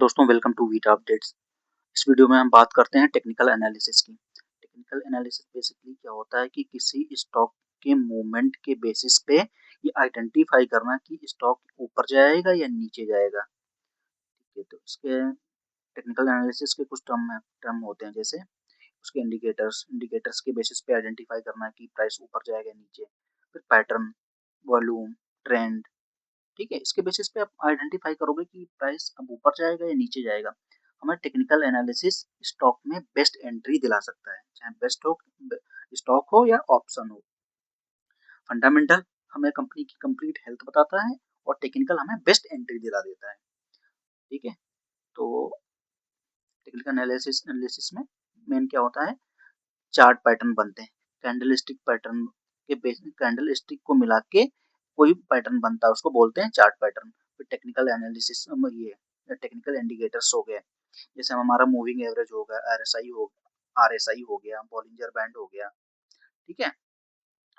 दोस्तों welcome to Vita updates. इस video में हम बात करते हैं टेक्निकल एनालिसिस की। टेक्निकल एनालिसिस बेसिकली क्या होता है कि किसी स्टॉक के मूवमेंट के बेसिस पे ये आइडेंटिफाई करना कि स्टॉक ऊपर जाएगा या नीचे जाएगा। ठीक है, तो इसके टेक्निकल एनालिसिस के कुछ टर्म होते हैं, जैसे उसके इंडिकेटर्स के बेसिस पे आइडेंटिफाई करना कि प्राइस ऊपर जाएगा नीचे। फिर पैटर्न, वॉल्यूम, ट्रेंड। ठीक है, इसके बेसिस पे आप आइडेंटिफाई करोगे कि प्राइस अब ऊपर जाएगा या नीचे जाएगा। हमें टेक्निकल एनालिसिस स्टॉक में बेस्ट एंट्री दिला सकता है, चाहे बेस्ट हो स्टॉक हो या ऑप्शन हो। फंडामेंटल हमें कंपनी की कंप्लीट हेल्थ बताता है और टेक्निकल हमें बेस्ट एंट्री दिला देता है। ठीक है, तो टेक्निकल एनालिसिस में मेन क्या होता है, चार्ट पैटर्न बनते हैं। कैंडलस्टिक पैटर्न के बेस कैंडलस्टिक को मिला के कोई पैटर्न बनता है, उसको बोलते हैं चार्ट पैटर्न। फिर टेक्निकल एनालिसिस में ये टेक्निकल इंडिकेटर्स हो गए, जैसे हमारा मूविंग एवरेज हो गया, आरएसआई हो गया, बॉलिंजर बैंड हो गया। ठीक है,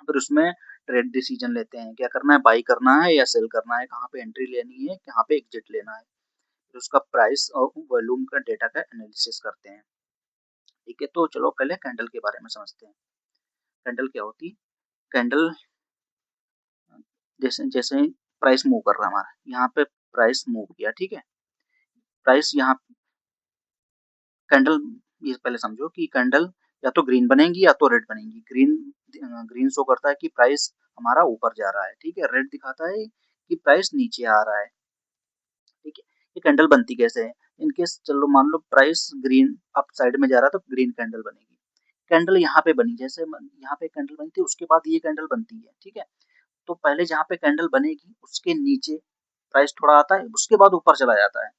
फिर उसमें ट्रेड डिसीजन लेते हैं, क्या करना है, बाई करना है या सेल करना है, कहाँ पे एंट्री लेनी है, कहाँ पे एग्जिट लेना है। फिर उसका प्राइस और वॉल्यूम का डेटा का एनालिसिस करते हैं। ठीक है, तो चलो पहले कैंडल के बारे में समझते हैं। कैंडल क्या होती है? कैंडल जैसे जैसे प्राइस मूव कर रहा है हमारा, यहाँ पे प्राइस मूव किया। ठीक है, प्राइस यहाँ कैंडल, ये पहले समझो कि कैंडल या तो ग्रीन बनेगी या तो रेड बनेगी। ग्रीन शो करता है कि प्राइस हमारा ऊपर जा रहा है। ठीक है, रेड दिखाता है कि प्राइस नीचे आ रहा है। ठीक है, ये कैंडल बनती कैसे है? इनकेस चलो मान लो प्राइस ग्रीन अप साइड में जा रहा है तो ग्रीन कैंडल बनेगी। कैंडल यहाँ पे बनी, जैसे यहाँ पे कैंडल बनी थी, उसके बाद ये कैंडल बनती है। ठीक है, तो पहले जहाँ पे कैंडल बनेगी उसके नीचे प्राइस थोड़ा आता है, उसके बाद ऊपर चला जाता है।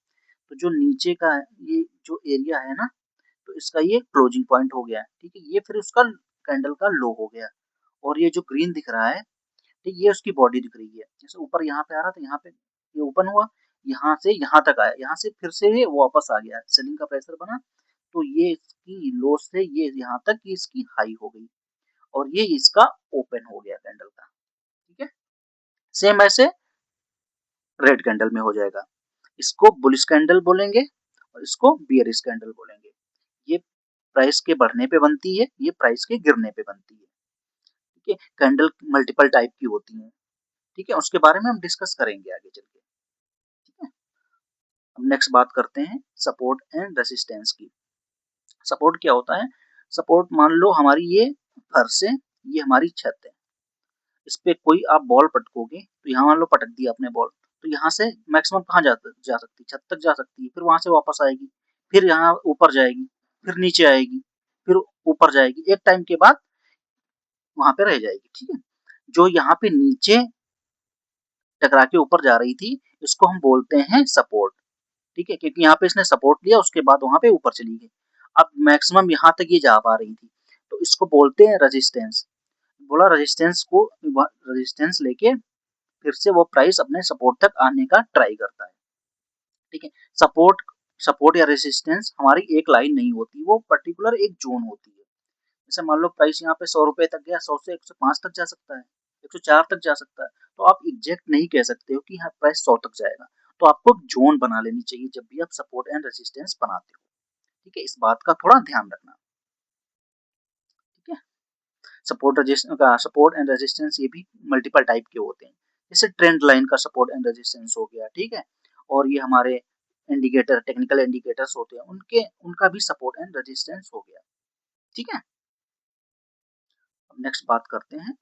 तो जो नीचे का है, ये जो एरिया है ना, तो इसका ये क्लोजिंग पॉइंट हो गया। ठीक है, ये फिर उसका कैंडल का लो हो गया। और ये जो ग्रीन दिख रहा है, ठीक, ये उसकी बॉडी दिख रही है। जैसे ऊपर यहाँ पे आ रहा था, यहाँ पे ये ओपन हुआ, यहाँ से यहाँ तक आया, यहाँ से फिर से ये वापस आ गया, सेलिंग का प्रेशर बना, तो ये इसकी लो से ये यहाँ तक इसकी हाई हो गई और ये इसका ओपन हो गया कैंडल का। ठीक है, सेम ऐसे रेड कैंडल में हो जाएगा। इसको बुलिश कैंडल बोलेंगे और इसको बियरिश कैंडल बोलेंगे। ये प्राइस के बढ़ने पे बनती है, ये प्राइस के गिरने पे बनती है। ठीक है, कैंडल मल्टीपल टाइप की होती हैं। ठीक है, उसके बारे में हम डिस्कस करेंगे आगे चल के। ठीक है, अब नेक्स्ट बात करते हैं सपोर्ट एंड रेसिस्टेंस की। सपोर्ट क्या होता है? सपोर्ट मान लो हमारी ये फर्श है, ये हमारी छत है। इस पे कोई आप बॉल पटकोगे तो यहाँ मान लो पटक दिया आपने बॉल, तो यहाँ से मैक्सिमम कहाँ जा सकती है? छत तक जा सकती है, फिर वहां से वापस आएगी, फिर यहाँ ऊपर जाएगी, फिर नीचे आएगी, फिर ऊपर जाएगी, एक टाइम के बाद वहां पे रह जाएगी। ठीक है, जो यहाँ पे नीचे टकरा के ऊपर जा रही थी, इसको हम बोलते हैं सपोर्ट। ठीक है, क्योंकि यहाँ पे इसने सपोर्ट लिया, उसके बाद वहां पे ऊपर चली गई। अब मैक्सिमम यहाँ तक ये जा पा रही थी, तो इसको बोलते हैं रेजिस्टेंस। बोला रेजिस्टेंस लेके फिर से वो प्राइस अपने सपोर्ट तक आने का ट्राई करता है। ठीक है, सपोर्ट सपोर्ट या रेजिस्टेंस हमारी एक लाइन नहीं होती, वो पर्टिकुलर एक जोन होती है। जैसे मान लो प्राइस यहाँ पे 100 रुपए तक गया, 100 से 105 तक जा सकता है, 104 तक जा सकता है। तो आप एग्जैक्ट नहीं कह सकते हो कि हाँ प्राइस 100 तक जाएगा। तो आपको जोन बना लेनी चाहिए जब भी आप सपोर्ट एंड रेजिस्टेंस बनाते हो। ठीक है, इस बात का थोड़ा ध्यान रखना। ठीक है, सपोर्ट एंड रेजिस्टेंस ये भी मल्टीपल टाइप के होते हैं। जैसे ट्रेंड लाइन का सपोर्ट एंड रेजिस्टेंस हो गया। ठीक है, और ये हमारे इंडिकेटर, टेक्निकल इंडिकेटर्स होते हैं, उनके उनका भी सपोर्ट एंड रेजिस्टेंस हो गया। ठीक है, अब नेक्स्ट बात करते हैं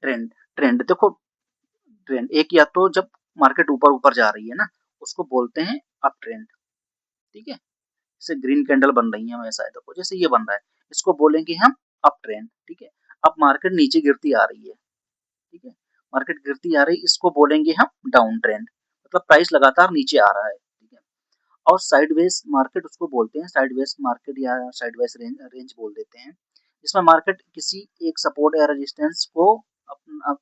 ट्रेंड। ट्रेंड देखो, ट्रेंड एक, या तो जब मार्केट ऊपर ऊपर जा रही है ना, उसको बोलते हैं अप ट्रेंड। ठीक है, जैसे ग्रीन कैंडल बन रही है हमेशा, देखो जैसे ये बन रहा है, इसको बोलेंगे हम अप ट्रेंड। ठीक है, अब मार्केट नीचे गिरती आ रही है। ठीक है, मार्केट गिरती आ रही, इसको बोलेंगे हम डाउन ट्रेंड, मतलब प्राइस लगातार नीचे आ रहा है। ठीक है, और साइडवेज मार्केट उसको बोलते हैं, साइडवेज मार्केट या साइडवेज रेंज बोल देते हैं, जिसमें मार्केट किसी एक सपोर्ट या रेजिस्टेंस को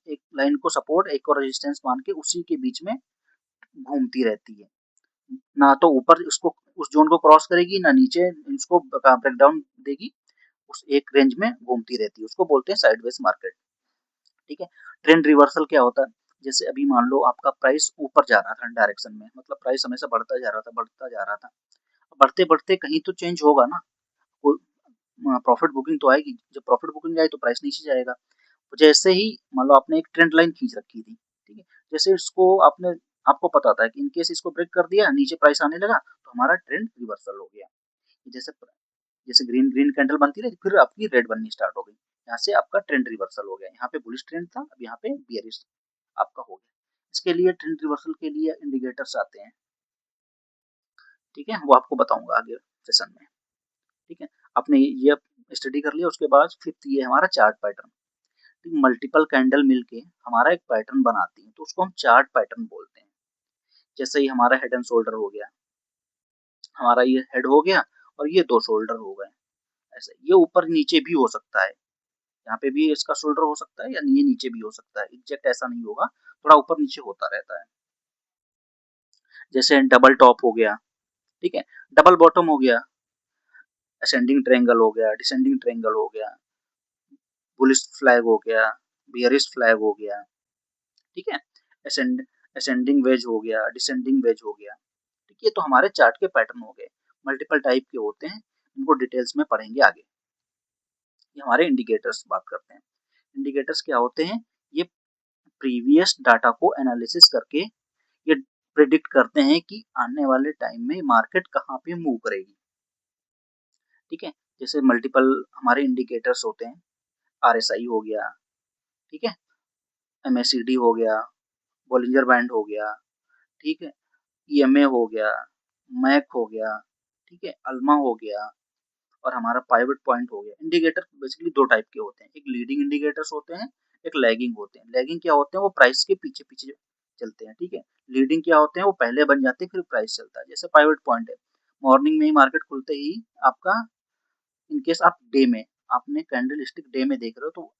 एक लाइन को सपोर्ट, एक को रेजिस्टेंस मान के उसी के बीच में घूमती रहती है। ना तो ऊपर उसको उस जोन को क्रॉस करेगी, ना नीचे उसको ब्रेक डाउन देगी, उस एक रेंज में घूमती रहती है, उसको बोलते हैं साइडवेज मार्केट। ठीक है, ट्रेंड रिवर्सल क्या होता है? जैसे अभी मान लो आपका प्राइस ऊपर जा रहा था डायरेक्शन में, मतलब प्राइस हमेशा बढ़ता जा रहा था, बढ़ता जा रहा था। बढ़ते-बढ़ते कहीं तो चेंज होगा ना, कोई प्रॉफिट बुकिंग तो आएगी, जब प्रॉफिट बुकिंग आई तो प्राइस नीचे जाएगा। तो जैसे ही मान लो आपने एक ट्रेंड लाइन खींच रखी थी, ठीक है? जैसे इसको आपने आपको पता था कि इन केस इसको ब्रेक कर दिया, नीचे प्राइस आने लगा, तो हमारा ट्रेंड रिवर्सल हो गया। जैसे जैसे ग्रीन ग्रीन कैंडल बनती रही, फिर आपकी रेड बननी स्टार्ट हो गई। यहाँ से आपका ट्रेंड रिवर्सल हो गया। यहाँ पे बुलिश ट्रेंड था, अब यहाँ पे बियरिश आपका हो गया। इसके लिए ट्रेंड रिवर्सल के लिए इंडिकेटर्स आते हैं, ठीक है? वो आपको बताऊंगा आगे सेशन में, ठीक है? आपने ये स्टडी कर लिया, उसके बाद फिफ्थ ये हमारा चार्ट पैटर्न। मल्टीपल कैंडल मिलके हमारा एक पैटर्न बनाती है, तो उसको हम चार्ट पैटर्न बोलते हैं। जैसे ही हमारा हेड एंड शोल्डर हो गया, हमारा ये हेड हो गया और ये दो शोल्डर हो गए, ऐसे ये ऊपर नीचे भी हो सकता है, यहाँ पे भी इसका शोल्डर हो सकता है या ये नीचे भी हो सकता है, एग्जैक्ट ऐसा नहीं होगा, थोड़ा ऊपर नीचे होता रहता है। जैसे डबल टॉप हो गया, ठीक है, डबल बॉटम हो गया, असेंडिंग ट्रायंगल हो गया, डिसेंडिंग ट्रायंगल हो गया, बुलिश फ्लैग हो गया, बियरिश फ्लैग हो गया, ठीक है, असेंड असेंडिंग वेज हो गया, डिसेंडिंग वेज हो गया, ठीक है। तो हमारे चार्ट के पैटर्न हो गए, मल्टीपल टाइप के होते हैं, इनको डिटेल्स में पढ़ेंगे आगे। ये हमारे इंडिकेटर्स बात करते हैं। इंडिकेटर्स क्या होते हैं? ये प्रीवियस डाटा को एनालिसिस करके ये प्रिडिक्ट करते हैं कि आने वाले टाइम में मार्केट कहाँ पे मूव करेगी, ठीक है। जैसे मल्टीपल हमारे इंडिकेटर्स होते हैं, आरएसआई हो गया, ठीक है, एमएसीडी हो गया, बॉलिंजर बैंड हो गया, ठीक है, ईएमए हो गया, मैक हो गया, ठीक है, अल्मा हो गया और हमारा पाइवट पॉइंट हो गया। इंडिकेटर बेसिकली दो टाइप के होते हैं, एक लीडिंग इंडिकेटर्स होते हैं, एक लैगिंग होते हैं। लैगिंग क्या होते हैं? वो प्राइस के पीछे पीछे चलते हैं, ठीक है। लीडिंग क्या होते हैं? वो पहले बन जाते हैं फिर प्राइस चलता है। जैसे पाइवट पॉइंट है, मॉर्निंग में ही मार्केट खुलते ही आपका, इनकेस आप डे में आपने कैंडल स्टिक डे में देख रहे हो तो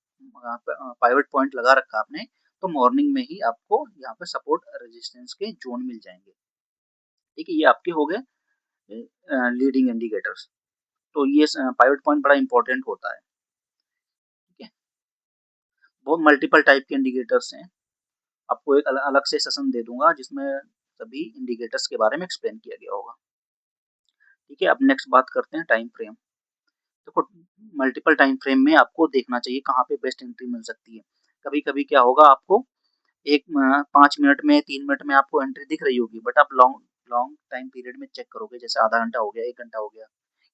पाइवट पॉइंट लगा रखा आपने, तो मॉर्निंग में ही आपको यहाँ पे सपोर्ट रेजिस्टेंस के जोन मिल जाएंगे, ठीक है। ये आपके हो गए लीडिंग इंडिकेटर्स। तो ये पाइवट पॉइंट बड़ा इंपॉर्टेंट होता है, ठीक है। बहुत मल्टीपल टाइप के इंडिकेटर्स हैं, आपको एक अलग से सेशन दे दूंगा जिसमें सभी इंडिकेटर्स के बारे में एक्सप्लेन किया गया होगा, ठीक है। अब नेक्स्ट बात करते हैं टाइम फ्रेम। देखो, मल्टीपल टाइम फ्रेम में आपको देखना चाहिए कहाँ पे बेस्ट एंट्री मिल सकती है। कभी कभी क्या होगा, आपको एक 5 मिनट में 3 मिनट में आपको एंट्री दिख रही होगी, बट आप लॉन्ग लॉन्ग टाइम पीरियड में चेक करोगे, जैसे आधा घंटा हो गया, 1 घंटा हो गया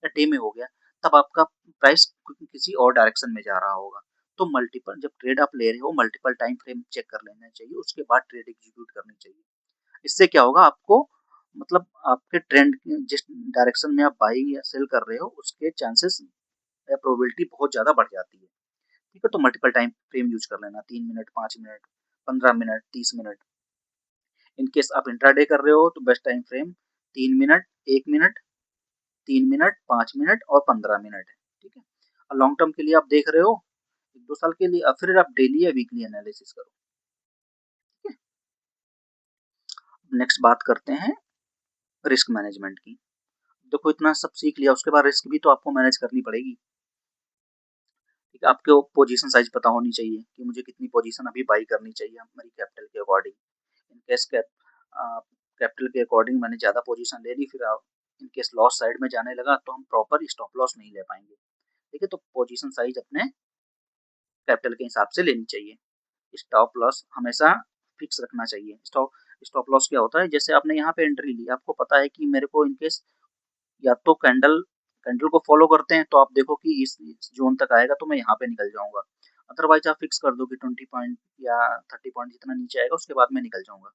या डे में हो गया, तब आपका प्राइस किसी और डायरेक्शन में जा रहा होगा। तो मल्टीपल जब ट्रेड आप ले रहे हो, मल्टीपल टाइम फ्रेम चेक कर लेना चाहिए, उसके बाद ट्रेड एग्जीक्यूट करनी चाहिए। इससे क्या होगा, आपको मतलब आपके ट्रेंड जिस डायरेक्शन में आप बाइंग या सेल कर रहे हो उसके चांसेस या प्रोबेबिलिटी बहुत ज्यादा बढ़ जाती है, ठीक है। तो मल्टीपल टाइम फ्रेम यूज कर लेना, 3 minute, 5 minute, 15 minute, 30 minute. In case आप इंट्राडे कर रहे हो तो best time frame 3 minute, 1 minute, 3 minute, 5 minute और 15 मिनट है, ठीक है। और लॉन्ग टर्म के लिए आप देख रहे हो 1-2 साल के लिए, फिर आप डेली या वीकली एनालिसिस करो, ठीक है। नेक्स्ट बात करते हैं रिस्क मैनेजमेंट की। देखो, इतना सब सीख लिया, उसके बाद रिस्क भी तो आपको मैनेज करनी पड़ेगी, ठीक है। आपको पोजीशन साइज पता होनी चाहिए कि मुझे कितनी पोजीशन अभी बाई करनी चाहिए मेरी कैपिटल के अकॉर्डिंग। इनकेस कैपिटल के अकॉर्डिंग मैंने ज़्यादा पोजीशन ले ली, फिर इनकेस लॉस साइड में जाने लगा तो हम प्रॉपर स्टॉप लॉस नहीं ले पाएंगे, ठीक है। तो पोजीशन साइज अपने कैपिटल के हिसाब से लेनी चाहिए। स्टॉप लॉस हमेशा फिक्स रखना चाहिए। स्टॉप लॉस क्या होता है? जैसे आपने यहाँ पे एंट्री ली, आपको पता है कि मेरे को इनकेस या तो कैंडल कैंडल को फॉलो करते हैं तो आप देखो कि इस जोन तक आएगा तो मैं यहाँ पे निकल जाऊंगा, अदरवाइज आप फिक्स कर दो कि 20 पॉइंट या 30 पॉइंट जितना नीचे आएगा उसके बाद मैं निकल जाऊंगा,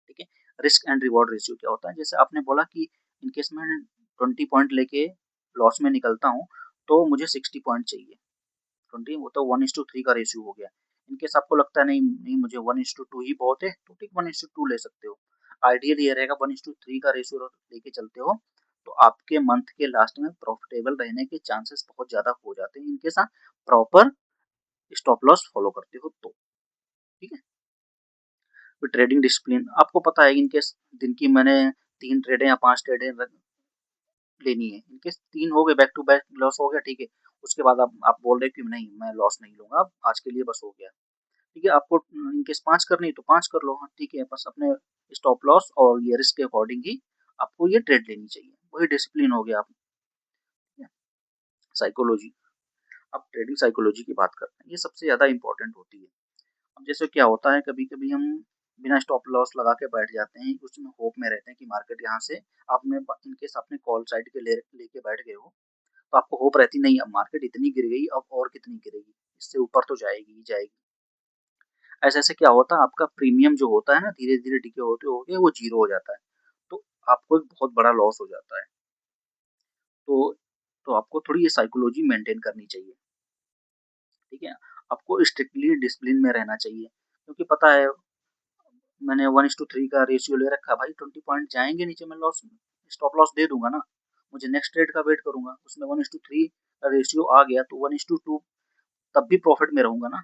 ठीक है। रिस्क एंड रिवॉर्ड रेशियो क्या होता है? जैसे आपने बोला कि इनकेस मैं 20 पॉइंट लेके लॉस में निकलता हूँ तो मुझे 60 पॉइंट चाहिए, 20 वो तो 1:3 का रेशियो हो गया। इनकेस आपको लगता है नहीं नहीं मुझे 1:2 ही बहुत है, तो ठीक 1:2 ले सकते हो। आइडियल ये रहेगा 1:3 का रेशियो लेके चलते हो तो आपके मंथ के लास्ट में प्रॉफिटेबल रहने के चांसेस बहुत ज्यादा हो जाते हैं, इनकेस आप प्रॉपर स्टॉप लॉस फॉलो करते हो तो, ठीक है। फिर ट्रेडिंग डिसिप्लिन आपको पता है, इनकेस दिन की मैंने 3 ट्रेडें या 5 ट्रेडें लेनी है, इनकेस 3 हो गए बैक टू बैक लॉस हो गया, ठीक है। उसके बाद आप बोल रहे कि नहीं मैं लॉस नहीं लूंगा, अब आज के लिए बस हो गया, ठीक है, आपको इनकेस 5 करनी है तो 5 कर लो, हाँ ठीक है, बस अपने स्टॉप लॉस और ये रिस्क के अकॉर्डिंग ही आपको ये ट्रेड लेनी चाहिए, वही डिसिप्लिन हो गया आप। साइकोलॉजी, अब ट्रेडिंग साइकोलॉजी की बात करते हैं, ये सबसे ज़्यादा इंपॉर्टेंट होती है। अब जैसे क्या होता है, कभी-कभी हम बिना स्टॉप लॉस लगा के बैठ जाते हैं, उसमें होप में रहते हैं कि मार्केट यहाँ से आपने इनकेस आपने कॉल साइड के लेके बैठ गए हो, तो आपको होप रहती नहीं अब मार्केट इतनी गिर गई, अब और कितनी गिरेगी, इससे ऊपर तो जाएगी ही जाएगी। ऐसे-ऐसे क्या होता है, आपका प्रीमियम जो होता है ना, धीरे-धीरे डिके होते-होते वो ज़ीरो हो जाता है, तो आपको एक बहुत बड़ा लॉस हो जाता है। तो तो आपको थोड़ी ये साइकोलॉजी मेंटेन करनी चाहिए, ठीक है? आपको स्ट्रिक्टली डिसिप्लिन में रहना चाहिए, क्योंकि पता है मैंने 1:3 का रेशियो ले रखा है भाई, 20 पॉइंट जाएँगे नीचे, मैं स्टॉप लॉस दे दूँगा ना, मुझे नेक्स्ट ट्रेड का वेट करूँगा, उसमें 1:3 का रेशियो आ गया तो 1:2 तब भी प्रॉफिट में रहूँगा ना,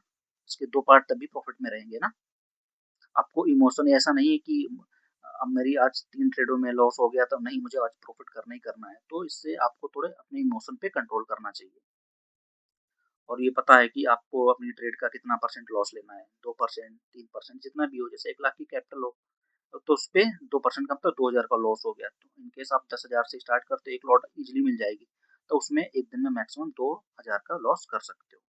उसके 2 पार्ट तब भी प्रॉफिट में रहेंगे ना। आपको इमोशन ऐसा नहीं है कि अब मेरी आज 3 ट्रेडों में लॉस हो गया तो नहीं, मुझे आज प्रॉफिट करना ही करना है, तो इससे आपको थोड़े अपने इमोशन पे कंट्रोल करना चाहिए। और ये पता है कि आपको अपनी ट्रेड का कितना परसेंट लॉस लेना है, 2%, 3% जितना भी हो, जैसे 1 लाख की कैपिटल हो, तो उसपे 2% का मतलब 2000 का लॉस हो गया। तो इन केस आप 10,000 से स्टार्ट करते हो, 1 लॉट ईज़िली मिल जाएगी। तो उसमें 1 दिन में मैक्सिमम 2000 का लॉस कर सकते हो।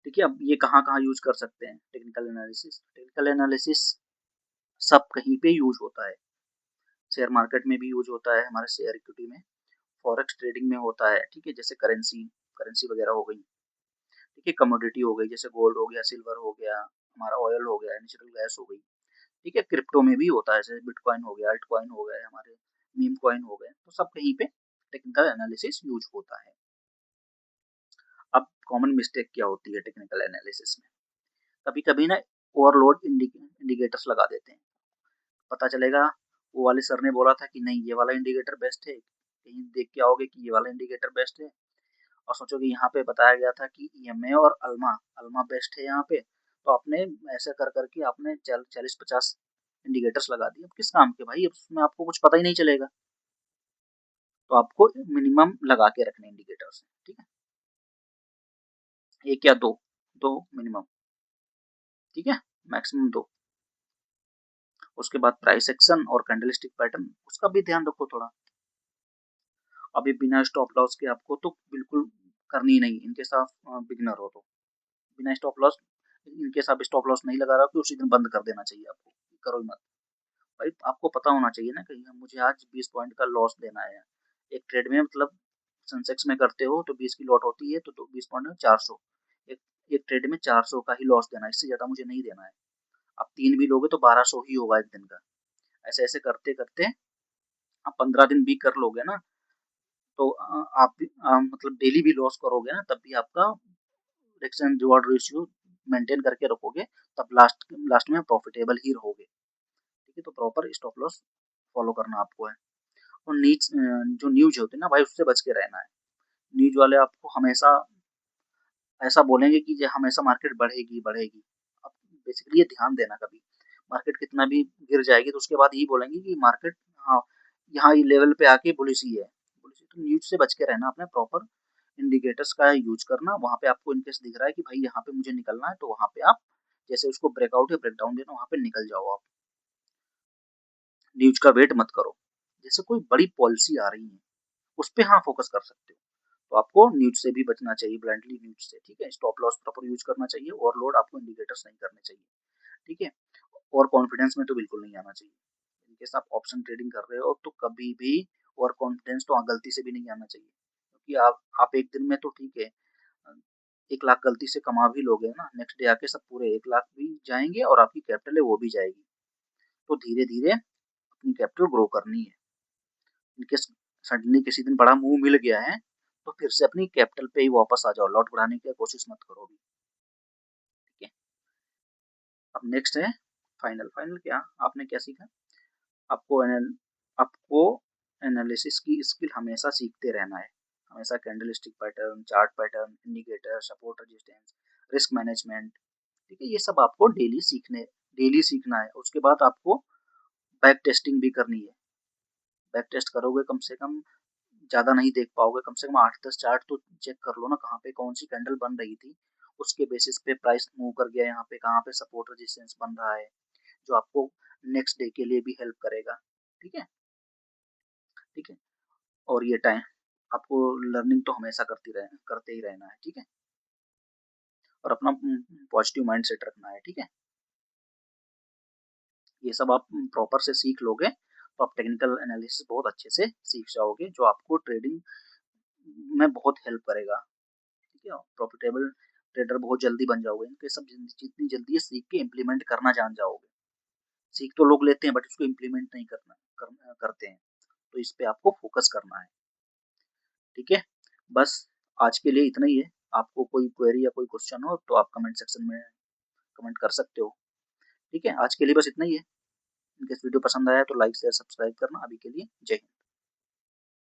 ठीक है, अब ये कहाँ-कहाँ यूज़ कर सकते हैं टेक्निकल एनालिसिस? टेक्निकल एनालिसिस सब कहीं पे यूज़ होता है। शेयर मार्केट में भी यूज़ होता है, हमारे शेयर इक्विटी में, फॉरेक्स ट्रेडिंग में होता है, ठीक है? जैसे करेंसी करेंसी वगैरह हो गई, ठीक है? कमोडिटी हो गई, जैसे गोल्ड हो गया, सिल्वर हो गया, हमारा ऑयल हो गया, नेचुरल गैस हो गई, ठीक है? क्रिप्टो में भी होता है, जैसे बिटकॉइन हो गया, अल्टकॉइन हो गए, हमारे मीम कॉइन हो गए, तो सब कहीं पे टेक्निकल एनालिसिस यूज़ होता है। अब कॉमन मिस्टेक क्या होती है टेक्निकल एनालिसिस में? कभी-कभी ना ओवरलोड इंडिकेटर्स लगा देते हैं। पता चलेगा वो वाले सर ने बोला था कि नहीं ये वाला इंडिकेटर बेस्ट है, कहीं देख के आओगे कि ये वाला इंडिकेटर बेस्ट है और सोचोगे यहाँ पे बताया गया था कि ईएमए और अल्मा अल्मा बेस्ट है यहाँ पे, तो आपने ऐसे कर करके आपने 40-50 इंडिकेटर्स लगा दिए। अब किस काम के भाई, अब उसमें आपको कुछ पता ही नहीं चलेगा। तो आपको मिनिमम लगा के रखने इंडिकेटर्स, ठीक है? 1 या 2, 2 मिनिमम, ठीक है? मैक्सिमम 2। उसके बाद प्राइस एक्शन और कैंडलस्टिक पैटर्न, उसका भी ध्यान रखो थोड़ा। अभी बिना स्टॉप लॉस के आपको तो बिल्कुल करनी ही नहीं, इनकेस आप बिगिनर हो तो। बिना स्टॉप लॉस, इनकेस आप स्टॉप लॉस नहीं लगा रहे हो तो उसी दिन बंद कर देना चाहिए आपको, करो ही मत। भाई आपको पता होना चाहिए ना, कहीं मुझे आज 20 पॉइंट का लॉस देना है। एक ट्रेड में मतलब सेंसेक्स में करते हो तो 20 की लॉट होती है तो 20 पॉइंट में 400। एक एक ट्रेड में 400 का ही लॉस देना है, इससे ज़्यादा मुझे नहीं देना है। आप 3 भी लोगे तो 1200 ही होगा एक दिन का। ऐसे-ऐसे करते-करते आप 15 दिन भी कर लोगे ना, तो आप भी मतलब डेली भी लॉस करोगे ना, तब भी आपका risk and reward ratio maintain करके रखोगे, तब लास्ट लास्ट में प्रॉफिटेबल ही रहोगे। ठीक है, तो प्रॉपर स्टॉप लॉस फॉलो करना आपको है। और जो न्यूज होती है ना भाई, उससे बच के रहना है। न्यूज वाले आपको हमेशा ऐसा बोलेंगे कि ये हमेशा मार्केट बढ़ेगी बढ़ेगी। अब बेसिकली ये ध्यान देना, कभी मार्केट कितना भी गिर जाएगी तो उसके बाद यही बोलेंगे कि मार्केट, हाँ, यहाँ ये लेवल पे आके बुलिश ही है, बुलिश ही। तो न्यूज से बच के रहना, अपने प्रॉपर इंडिकेटर्स का यूज करना। वहाँ पे आपको इनकेस दिख रहा है कि भाई यहाँ पे मुझे निकलना है, तो वहाँ पे आप जैसे उसको ब्रेकआउट या ब्रेकडाउन देना, वहाँ पे निकल जाओ आप। न्यूज का वेट मत करो। जैसे कोई बड़ी पॉलिसी आ रही है, उस पे हाँ फोकस कर सकते हो, तो आपको न्यूज से भी बचना चाहिए, ब्लाइंडली न्यूज से, ठीक है? स्टॉप लॉस प्रॉपर यूज करना चाहिए, ओवरलोड आपको इंडिकेटर्स नहीं करने चाहिए, ठीक है? और कॉन्फिडेंस में तो बिल्कुल नहीं आना चाहिए। इनकेस आप ऑप्शन ट्रेडिंग कर रहे हो तो कभी भी ओवर कॉन्फिडेंस तो गलती से भी नहीं आना चाहिए, क्योंकि आप एक दिन में तो ठीक है, 1 लाख गलती से कमा भी लोगे ना, नेक्स्ट डे आके सब पूरे 1 लाख भी जाएंगे और आपकी कैपिटल है वो भी जाएगी। तो धीरे धीरे अपनी कैपिटल ग्रो करनी है। इनकेस सडनली किसी दिन बड़ा मुंह मिल गया है, तो फिर से अपनी कैपिटल पे ही वापस आ जाओ, लॉट बढ़ाने की कोशिश मत करो अभी, ठीक है? अब नेक्स्ट है फाइनल। फाइनल क्या, आपने क्या सीखा? आपको आपको एनालिसिस की स्किल हमेशा सीखते रहना है। हमेशा candlestick pattern, chart pattern, indicator, support, resistance, risk management, ठीक है? ये सब आपको डेली सीखना है। उसके बाद आपको बैक टेस्टिंग भी करनी है। बैक टेस्ट करोगे, कम से कम ज़्यादा नहीं देख पाओगे, कम से कम 8-10 चार्ट तो चेक कर लो ना, कहाँ पे कौन सी कैंडल बन रही थी, उसके बेसिस पे प्राइस मूव कर गया यहाँ पे, कहाँ पे सपोर्ट रेजिस्टेंस बन रहा है, जो आपको नेक्स्ट डे के लिए भी हेल्प करेगा। ठीक है, ठीक है। और ये टाइम आपको लर्निंग तो हमेशा करते ही रहना है। ठीक है, और अपना पॉजिटिव माइंड सेट रखना है। ठीक है, ये सब आप प्रॉपर से सीख लोगे तो आप टेक्निकल एनालिसिस बहुत अच्छे से सीख जाओगे, जो आपको ट्रेडिंग में बहुत हेल्प करेगा। ठीक है, प्रॉफिटेबल ट्रेडर बहुत जल्दी बन जाओगे, इनके सब जितनी जल्दी सीख के इम्प्लीमेंट करना जान जाओगे। सीख तो लोग लेते हैं बट उसको इम्प्लीमेंट नहीं करते हैं, तो इस पे आपको फोकस करना है। ठीक है, बस आज के लिए इतना ही है। आपको कोई क्वेरी या कोई क्वेश्चन हो तो आप कमेंट सेक्शन में कमेंट कर सकते हो। ठीक है, आज के लिए बस इतना ही है। इनकेस वीडियो पसंद आया तो लाइक शेयर सब्सक्राइब करना। अभी के लिए जय हिंद।